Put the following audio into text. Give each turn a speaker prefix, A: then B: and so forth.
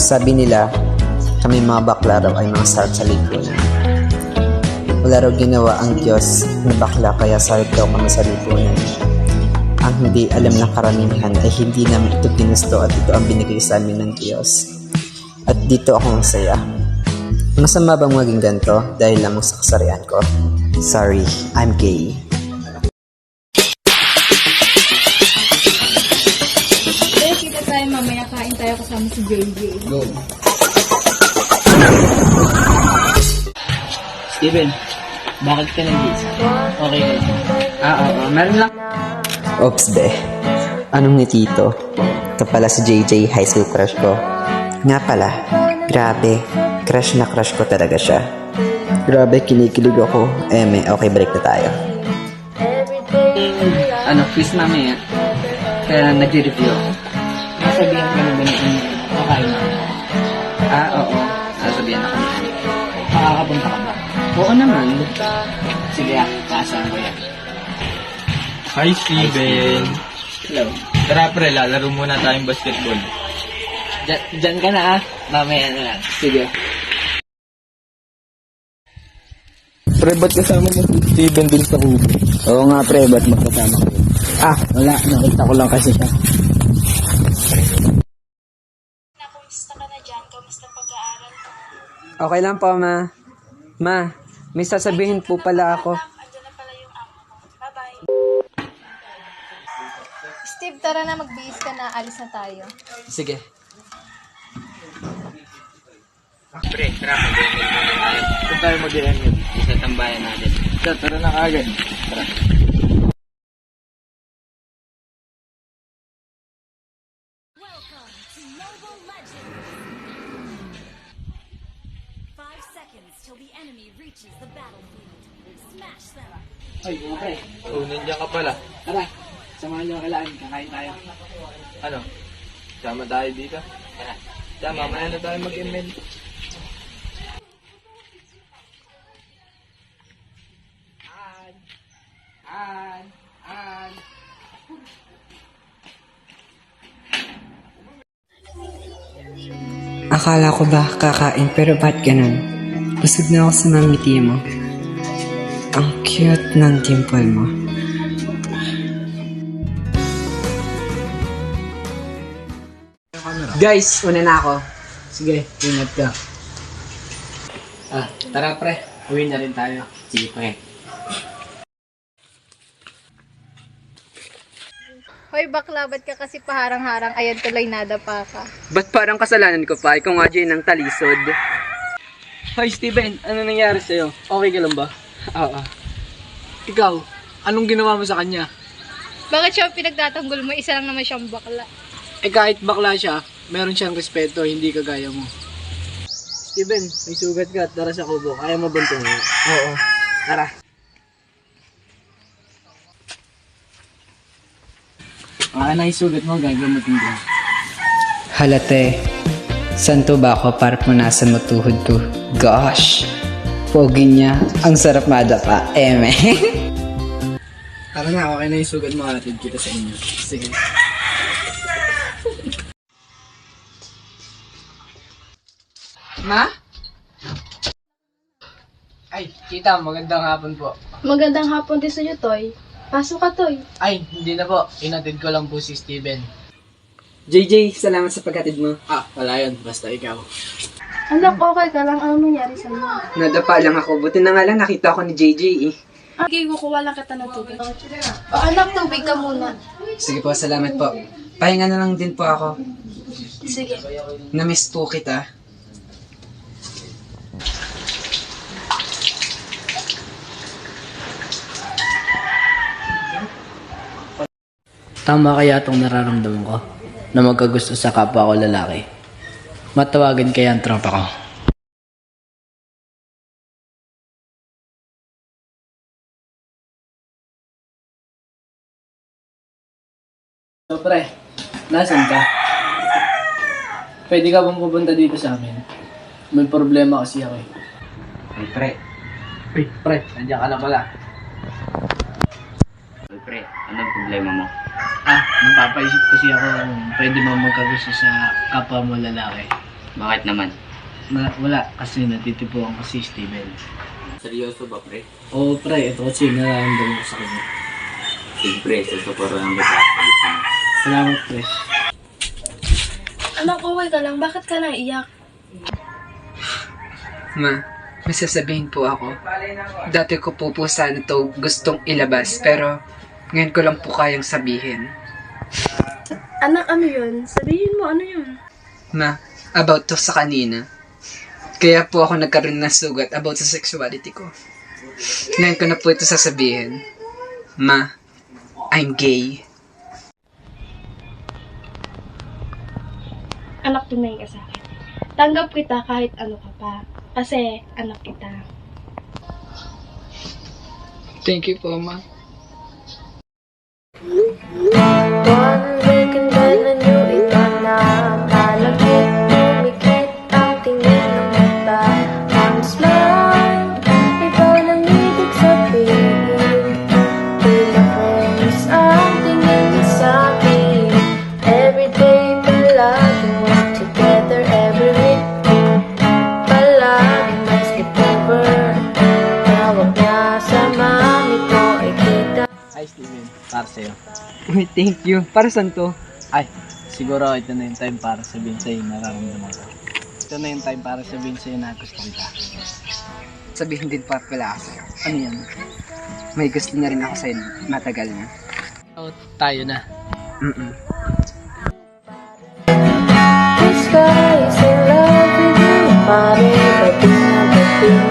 A: Sabi nila, kami mga bakla raw ay mga sarap sa lipunan. Wala raw ginawa ang Diyos na bakla kaya sarap daw kami sa lipunan. Ang hindi alam ng karamihan ay hindi namin ito ginusto at ito ang binigay sa amin ng Diyos. At dito ako masaya. Masama bang maging ganito dahil lamang sa kasarian ko? Sorry, I'm gay.
B: Kaya kita tayo mamaya, kain tayo kasama si JJ.
C: Go. Steven, bakit ka nag-iisa? Okay. Oo, meron lang.
A: Oops be, anong ni Tito? Ito pala si JJ, high school crush ko. Nga pala, grabe, crush na crush ko talaga siya. Grabe, kinikilig ako. Okay, break na tayo.
C: Quiz mamaya. Kaya nag-review ako. Nasabihan ka na ba ni Amy? Kakain na. Oo. Nasabihan ako ni Amy. Makakapunta ka ba? Oo naman. Sige, kasama ko yan.
D: Hi, Steven.
C: Hello.
D: Tara pre, lalaro muna tayong basketball.
C: Diyan ka na mamaya na lang. Sige.
D: Pre, ba't kasama mo si Steven dun sa kubo?
C: Oo nga pre, ba't magkasama ko? Wala. Nakita ko lang kasi siya.
B: Kumusta ka na dyan? Kamusta pag-aaral?
A: Okay lang po, ma. Ma, may sasabihin po pala ako.
B: Andyan na pala yung amo ko. Bye-bye. Steve, tara na, magbihis ka na. Alis na tayo.
A: Sige.
D: Pre, tara, mag-emil muna tayo. Saan tayo mag-emil? Sa tambayan natin. Tara na kaagad. Tara.
E: Welcome to Mobile Legends! 5 seconds till the enemy reaches the battlefield. Smash them!
C: Ay, mga pre.
D: Nandiyan ka pala.
C: Tara. Samahan niyo kailangan. Kakain tayo.
D: Ano? Sama tayo dito?
C: Tara.
D: Mamaya na tayo mag-emil.
A: Akala ko ba kakain pero ba't ganun? Busog na ako sa mamiti mo. Ang cute ng dimple mo. Guys, una na ako.
C: Sige, ingat ka. Tara pre. Uwi na rin tayo. Sige pre.
B: Hoy, bakla, ba't ka kasi paharang-harang? Ayan tuloy, nadapa ka.
A: Ba't parang kasalanan ko pa? Ikaw nga dyan ng talisod.
C: Hi Steven, ano nangyari sa'yo? Okay ka lang ba? Oo. Ikaw, anong ginawa mo sa kanya?
B: Bakit siya pinagtatanggol mo? Isa lang naman siyang bakla.
C: Kahit bakla siya, meron siyang respeto, hindi kagaya mo. Steven, may sugat ka, tara sa kubo. Kaya mo bang tumayo? Oo. Tara. Na yung sugat mo, gagamutin ko.
A: Halate, santo ba ako para punasan mo tuhod ko? Gosh, pogi niya. Ang sarap madapa.
C: Tara na, okay na yung sugat mo, hatid kita sa inyo. Sige.
A: Ma?
C: Ay, kita, magandang hapon po.
B: Magandang hapon din sa'yo, Toy. Pasok ka, Toy.
C: Ay, hindi na po. Inatid ko lang po si Steven.
A: JJ, salamat sa paghatid mo.
C: Wala yun. Basta ikaw.
B: Anak, okay ka lang. Ano nangyari sa'yo?
A: Nadapa lang ako. Buti na nga lang nakita ko ni JJ eh.
B: Okay, kukuha lang kita ng tubig. Anak, tubig ka muna.
A: Sige po, salamat po. Pahinga na lang din po ako.
B: Sige.
A: Namiss po kita.
C: Tama kaya itong nararamdaman ko na magkagusto sa kapwa ko lalaki. Matawagan kaya ang tropa ko. So pre, nasan ka? Pwede ka bang pupunta dito sa amin? May problema kasi ako eh.
A: Ay, pre.
C: Ay, pre, nandiyan ka na pala.
F: Uy, pre, anong problema mo?
C: Napapaisip kasi ako kung pwede mo magkagusto sa kapwa mo lalaki.
F: Bakit naman?
C: Wala, kasi natitipuan ko si Steven.
F: Seryoso ba, pre?
C: Oo, pre, ito kasi nararamdaman ko sa kanya.
F: Sige, pre, susupuran kita.
C: Salamat, pre.
G: Anak, okay ka lang. Bakit ka naiyak?
A: Ma, may sasabihin po ako. Dati ko po sana to gustong ilabas, pero ngayon ko lang po kayang sabihin.
G: Anak, ano yun? Sabihin mo, ano yun?
A: Ma, about to sa kanina. Kaya po ako nagkaroon ng sugat about sa sexuality ko. Ngayon ko na po ito sasabihin. Ma, I'm gay.
G: Anak, tunay ka sa akin. Tanggap kita kahit ano ka pa. Kasi, anak kita.
A: Thank you po, Ma.
H: One weekend then I knew ito na malagit, tumikit ang tingin ng mata. Ang smile, iba nang ibig sabihin. Tila friends ang tingin niya sa'kin. Everyday palagi we're together, every week palagi may sleepover. Tawag niya sa mami ko ay kita.
C: Hi, Steven. Para sa'yo.
A: Uy, thank you. Para saan to?
C: Ay, siguro ito na yung time para sabihin sa'yo yung nararamdaman ko. Ito na yung time para sabihin sa'yo na gusto kita.
A: Sabihin din pa pala ako sa'yo.
C: Ano yan?
A: May gusto na rin ako sa'yo matagal na.
C: Oh, tayo na.
H: This guy is in love with you. Pare, pati na dating